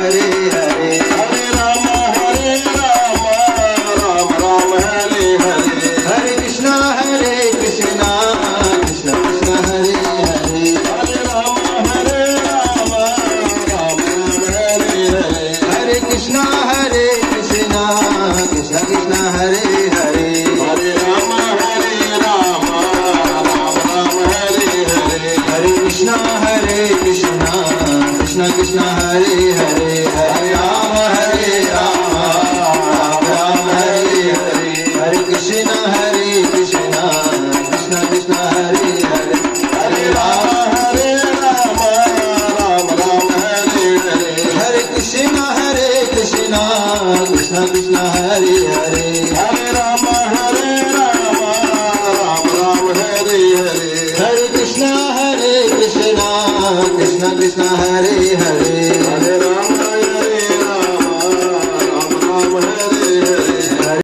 Hare Hare Hare Ram Ram Ram Hare Hare Hare Krishna Krishna Krishna Hare Hare Hare Ram Ram Ram Hare Hare Hare Krishna Krishna Krishna Hare Hare Hare Ram Ram Ram Hare Hare Hare Krishna Krishna Krishna Hare Hare Hare Ram Ram Ram Hare Hare Hare Krishna Krishna Krishna Hare Hare Hare Ram Ram Ram Hare Hare Hare Krishna Krishna Krishna Hare Hare Hare Ram Ram Ram Hare Hare Hare Krishna Krishna Krishna Hare Hare Hare Ram Ram Ram Hare